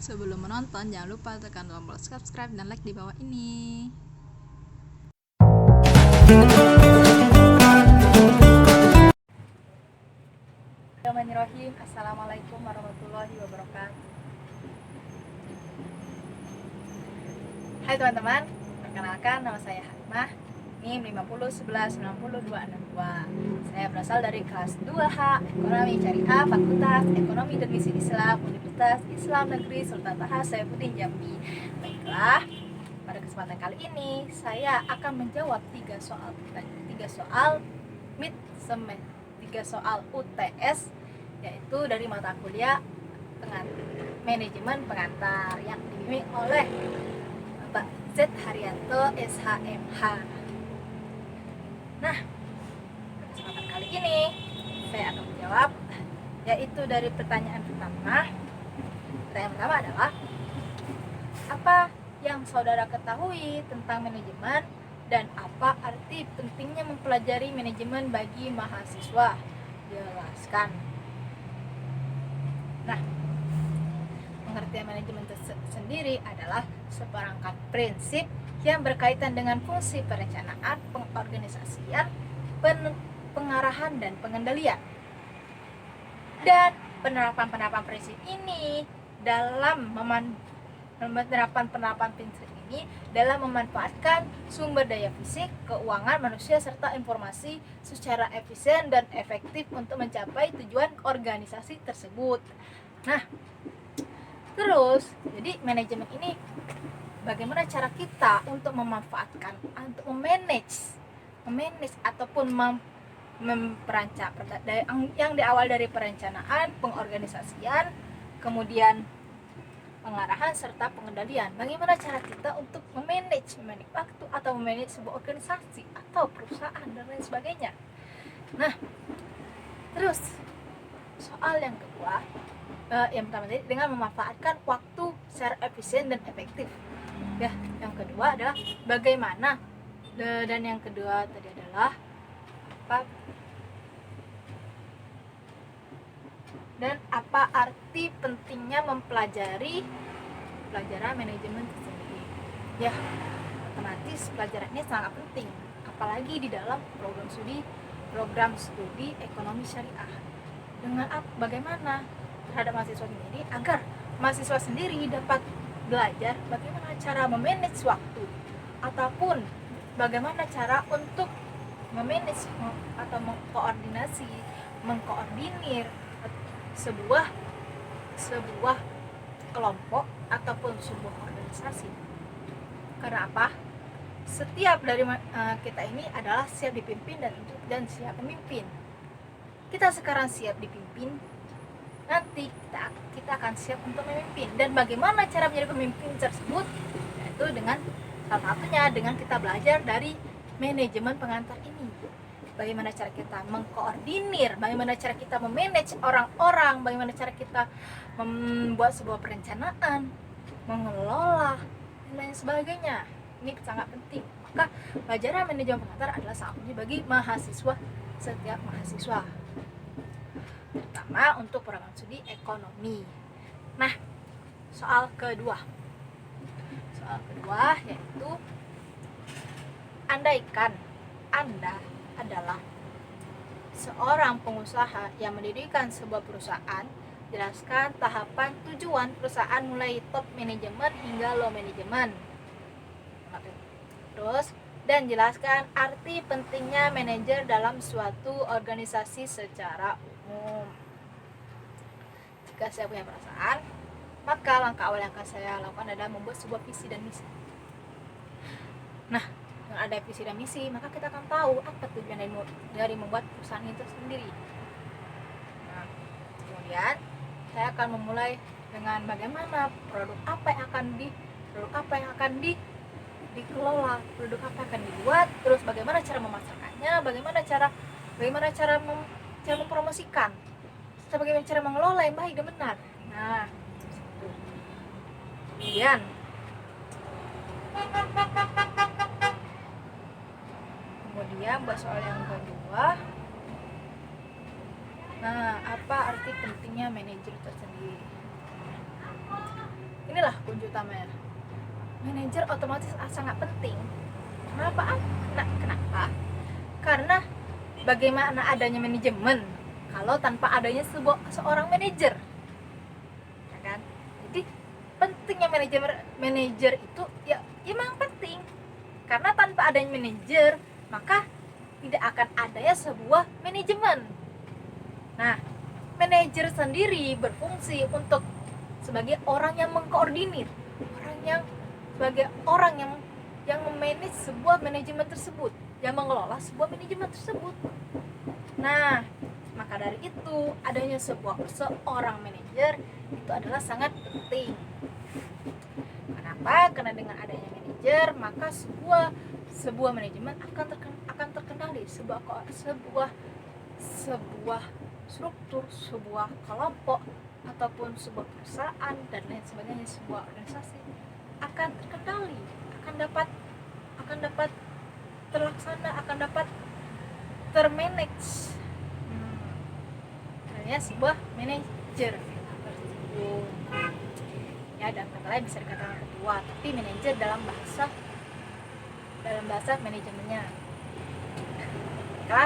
Sebelum menonton, jangan lupa tekan tombol subscribe dan like di bawah ini. Bismillahirrahmanirrahim. Assalamualaikum warahmatullahi wabarakatuh. Hai teman-teman, perkenalkan nama saya Halimah, NIM 50119022. Saya berasal dari kelas 2H Ekonomi Syariah Fakultas Ekonomi dan Misi Islam Universitas Islam Negeri Sultan Taha Saifuddin Jambi. Baiklah, pada kesempatan kali ini saya akan menjawab 3 soal UTS, yaitu dari mata kuliah manajemen pengantar yang dibimbing oleh Bapak Z Haryanto SHMH. Nah, pada kesempatan kali ini saya akan menjawab, yaitu dari pertanyaan pertama. Pertanyaan pertama adalah, apa yang saudara ketahui tentang manajemen dan apa arti pentingnya mempelajari manajemen bagi mahasiswa? Jelaskan. Nah, pengertian manajemen sendiri adalah seperangkat prinsip yang berkaitan dengan fungsi perencanaan, pengorganisasian, pengarahan, dan pengendalian. Dan penerapan prinsip ini dalam memanfaatkan sumber daya fisik, keuangan manusia, serta informasi secara efisien dan efektif untuk mencapai tujuan organisasi tersebut. Nah, terus, jadi manajemen ini bagaimana cara kita untuk memanfaatkan, untuk memanage ataupun memperancang yang diawal dari perencanaan, pengorganisasian, kemudian pengarahan serta pengendalian. Bagaimana cara kita untuk memanage waktu atau memanage sebuah organisasi atau perusahaan dan lain sebagainya. Nah, terus soal yang kedua, yang pertama tadi dengan memanfaatkan waktu secara efisien dan efektif. Ya, yang kedua adalah bagaimana, dan yang kedua tadi adalah apa? Dan apa arti pentingnya mempelajari pelajaran manajemen tersendiri? Ya, otomatis pelajaran ini sangat penting, apalagi di dalam program studi ekonomi syariah. Dengan bagaimana terhadap mahasiswa sendiri, agar mahasiswa sendiri dapat belajar bagaimana cara memanage waktu, ataupun bagaimana cara untuk memanage atau mengkoordinir sebuah kelompok ataupun sebuah organisasi. Karena apa? Setiap dari kita ini adalah siap dipimpin dan siap memimpin. Kita sekarang siap dipimpin, nanti kita akan siap untuk memimpin. Dan bagaimana cara menjadi pemimpin tersebut? Yaitu dengan salah satunya dengan kita belajar dari manajemen pengantar ini. Bagaimana cara kita mengkoordinir, bagaimana cara kita memanage orang-orang, bagaimana cara kita membuat sebuah perencanaan, mengelola, dan lain sebagainya. Ini sangat penting. Maka pelajaran manajemen pengantar adalah sangat penting bagi setiap mahasiswa, terutama untuk program studi ekonomi. Nah, soal kedua yaitu, andaikan Anda adalah seorang pengusaha yang mendirikan sebuah perusahaan, jelaskan tahapan tujuan perusahaan mulai top manajemen hingga low manajemen. Terus, dan jelaskan arti pentingnya manajer dalam suatu organisasi secara umum. Jika saya punya perusahaan, maka langkah awal yang akan saya lakukan adalah membuat sebuah visi dan misi. Nah, dengan ada visi dan misi, maka kita akan tahu apa tujuan dari membuat perusahaan itu sendiri. Nah, kemudian saya akan memulai dengan bagaimana produk apa yang akan dikelola, produk apa yang akan dibuat, terus bagaimana cara memasarkannya, bagaimana cara mempromosikan, serta bagaimana cara mengelola yang baik dan benar. Nah, kemudian buat soal yang kedua, nah, apa arti pentingnya manajer tersendiri? kunci utamanya. Manajer otomatis sangat penting. Kenapa? Kenapa? Karena bagaimana adanya manajemen kalau tanpa adanya seorang manajer, ya kan? Jadi pentingnya manajer itu ya memang penting, karena tanpa adanya manajer maka tidak akan adanya sebuah manajemen. Nah, manajer sendiri berfungsi untuk sebagai orang yang mengkoordinir, sebagai orang yang memanage sebuah manajemen tersebut, yang mengelola sebuah manajemen tersebut. Nah, maka dari itu adanya seorang manajer itu adalah sangat penting. Kenapa? Karena dengan adanya manajer maka sebuah manajemen akan terkendali, sebuah struktur, sebuah kelompok ataupun sebuah perusahaan dan lain sebagainya, sebuah organisasi akan terkendali, akan dapat terlaksana, akan dapat termanage. Adanya sebuah manajer tersebut. Ya, dan kata lain bisa dikatakan ketua, tapi manajer dalam bahasa manajemennya.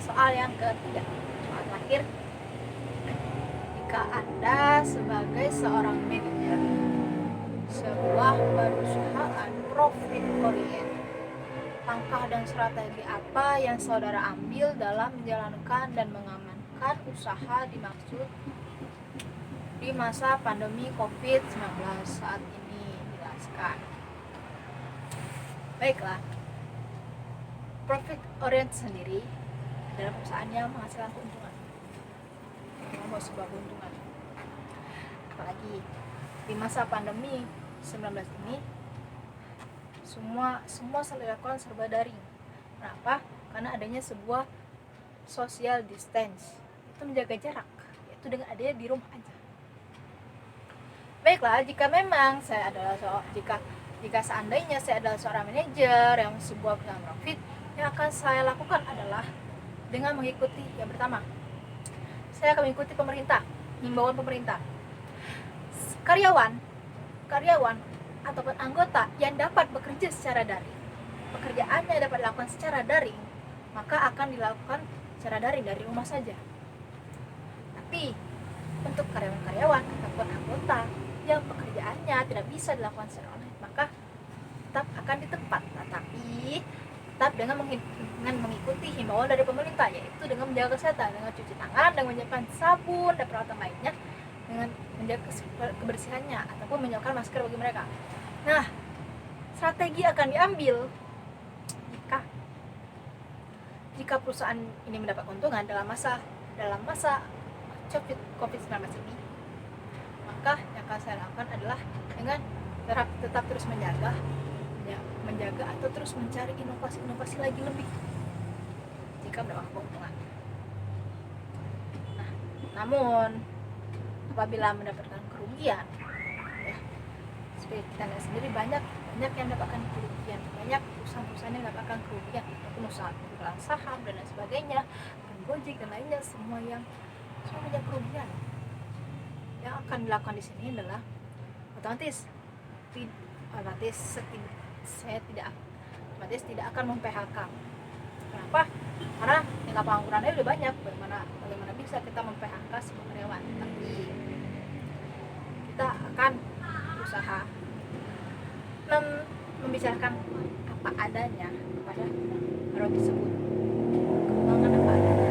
Soal yang ketiga, soal terakhir. Jika Anda sebagai seorang manajer sebuah perusahaan profit oriented, langkah dan strategi apa yang saudara ambil dalam menjalankan dan mengamankan usaha dimaksud di masa pandemi COVID-19 saat ini? Jelaskan. Baiklah, profit oriented sendiri adalah perusahaan yang menghasilkan keuntungan, membawa sebuah keuntungan. Apalagi di masa pandemi 19 ini semua dilakukan serba daring. Kenapa? Karena adanya sebuah social distance, itu menjaga jarak, yaitu dengan adanya di rumah aja. Baiklah, jika memang saya adalah jika seandainya saya adalah seorang manajer yang sebuah perusahaan profit, yang akan saya lakukan adalah dengan mengikuti, yang pertama, saya akan mengikuti himbauan pemerintah. Karyawan ataupun anggota yang dapat bekerja secara daring, pekerjaannya dapat dilakukan secara daring, maka akan dilakukan secara daring dari rumah saja. Tapi untuk karyawan ataupun anggota yang pekerjaannya tidak bisa dilakukan secara online, maka tetap akan di tempat, tetapi tetap dengan mengikuti himbauan dari pemerintah, yaitu dengan menjaga kesehatan, dengan cuci tangan, dengan menyiapkan sabun dan peralatan lainnya, dengan menjaga kebersihannya ataupun menyiapkan masker bagi mereka. Nah, strategi akan diambil jika perusahaan ini mendapat keuntungan dalam masa COVID-19 ini, maka yang akan saya lakukan adalah dengan tetap terus menjaga atau terus mencari inovasi lagi lebih jika mendapat keuntungan. Nah, namun apabila mendapatkan kerugian, ya, seperti kita lihat sendiri banyak yang mendapatkan kerugian, banyak perusahaan yang mendapatkan kerugian, ataupun usaha perusahaan saham dan lain sebagainya, Gojek dan lainnya, semua banyak kerugian. Yang akan dilakukan di sini adalah otomatis saya tidak akan mem-PHK. Kenapa? Karena tingkat penganggurannya lebih banyak. Bagaimana bisa kita mem-PHK sebuah karyawan? Tapi kita akan berusaha membicarakan apa adanya kepada karyawan tersebut, keuangan apa adanya.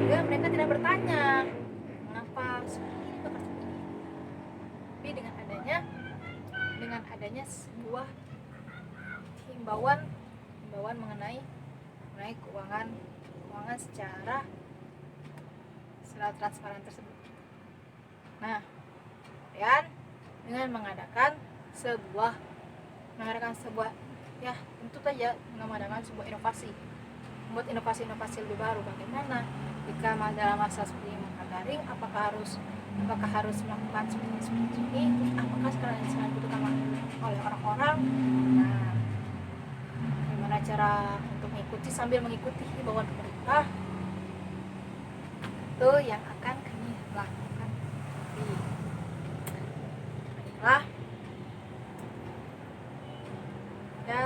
Juga mereka tidak bertanya mengapa seperti ini, tapi dengan adanya sebuah himbauan mengenai keuangan secara transparan tersebut. Nah, dan dengan mengadakan sebuah ya tentu saja mengadakan sebuah inovasi, membuat inovasi lebih baru. Bagaimana jika dalam masa seperti ini daring, apakah harus melakukan seperti ini, apakah sekarang dibutuhkan oleh orang-orang. Nah, bagaimana cara untuk sambil mengikuti himbauan pemerintah, itu yang akan kami lakukan.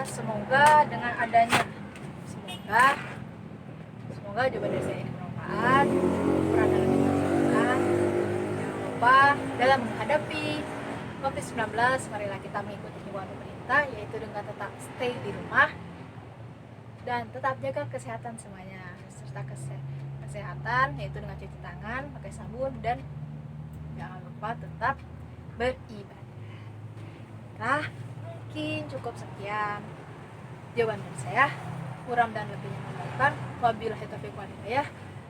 semoga dengan adanya semoga jawaban dari saya ini bermanfaat, peran dalam masyarakat. Jangan lupa dalam menghadapi COVID-19, marilah kita mengikuti himbauan pemerintah, yaitu dengan tetap stay di rumah dan tetap jaga kesehatan semuanya, serta kesehatan yaitu dengan cuci tangan, pakai sabun, dan jangan lupa tetap beribadah. Nah, mungkin cukup sekian jawaban dari saya. Kurang dan lebihnya mohon wabillahi taufiq wal hidayah.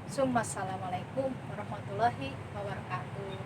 Assalamualaikum warahmatullahi wabarakatuh.